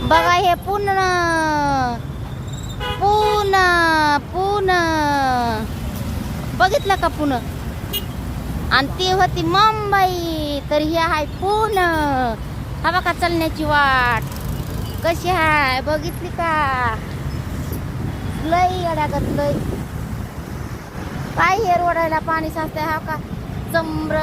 बघा हे पुणे पुणे पुणे बघितलं का पुणे आणि ती होती मुंबई तर ही आहे पुणे हा बघा चालण्याची वाट कशी आहे बघितली का लई अडागत लई काय हे रोडायला पाणी साचतंय हा का चंब्र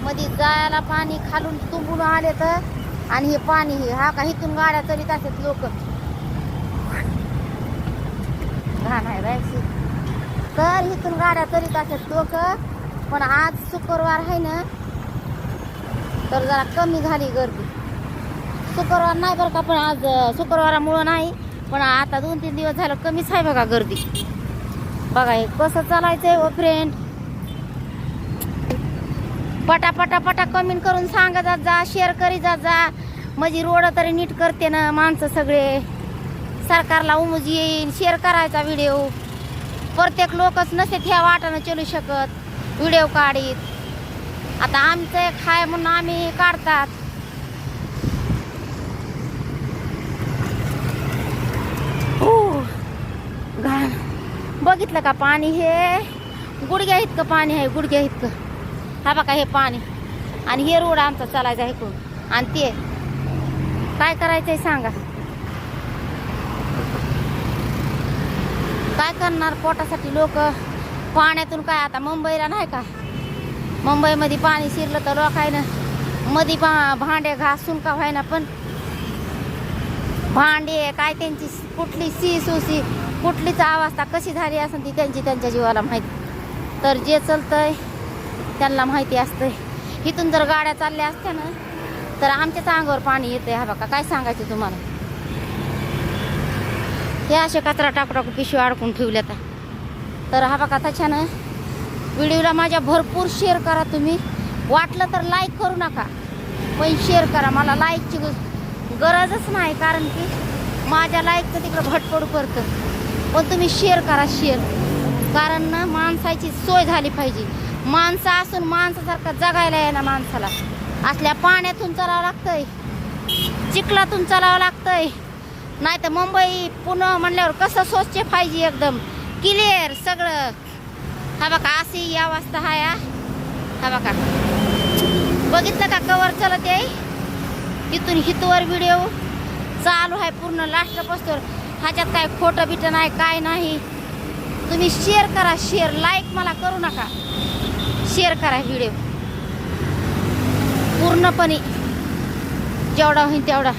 मध्ये जायला पाणी खालून तुंबून आले तर आणि हे पाणी हे हा का इथून गाड्या चलित असतात लोक घाण आहे बायची तर इथून गाड्या चलित असतात लोक पण आज शुक्रवार आहे ना तर जरा कमी झाली गर्दी शुक्रवार नाही बरं का पण आज शुक्रवारामुळं नाही पण आता 2-3 दिवस झालं कमीच आहे बघा गर्दी बघा हे कसं चालायचंय ओ फ्रेंड पटा पटा कमेंट करून सांगत जा शेअर करी जा म्हणजे रोड तरी नीट करते ना माणसं सगळे सरकारला उमज येईल शेअर करायचा व्हिडिओ प्रत्येक लोकच नसते ह्या वाटानं चलू शकत व्हिडिओ काढीत आता आमचं एक हाय म्हणून आम्ही काढतात घाण बघितलं का पाणी हे गुडघ्या इतकं पाणी आहे गुडघ्या इतकं हा बघा हे पाणी आणि हे रोड आमचा चालायचा आहे इकडून आणि ते काय करायचंय सांगा काय करणार पोटासाठी लोक पाण्यातून काय आता मुंबईला नाही का मुंबईमध्ये पाणी शिरलं तर लोकांना मध्ये भांडे घासून का व्हायना पण भांडे काय त्यांची कुठली सुसी कुठलीच अवस्था कशी झाली असेल ती त्यांच्या जीवाला माहिती तर जे चलतंय त्यांना माहिती असतंय इथून जर गाड्या चालल्या असत्या ना तर आमच्याच अंगावर पाणी येतंय हा बघा काय सांगायचं तुम्हाला हे असे कचरा टाकू पिशवी अडकून ठेवल्यात तर हा बघा त्याच्यानं व्हिडिओला माझ्या भरपूर शेअर करा तुम्ही वाटलं तर लाईक करू नका पण शेअर करा मला लाईकची गरजच नाही कारण की माझ्या लाईकचं तिकडं भटपड करतं पण तुम्ही शेअर करा शेअर कारण ना माणसाची सोय झाली पाहिजे माणसं असून माणसासारखं जगायला आहे ना माणसाला असल्या पाण्यातून चालावं लागतंय चिखलातून चालावं लागतंय नाही तर मुंबई पुणे म्हणल्यावर कसं स्वच्छ पाहिजे एकदम क्लिअर सगळं हा बघा अशी अवस्था आहे हा बघा बघितलं का कवर चालत आहे तिथून हितवर व्हिडिओ चालू आहे पूर्ण लास्ट पोस्टवर ह्याच्यात काय खोटं बिटं नाही काय नाही तुम्ही शेअर करा शेअर लाईक मला करू नका शेअर करा व्हिडिओ पूर्णपणे जेवढा होईल तेवढा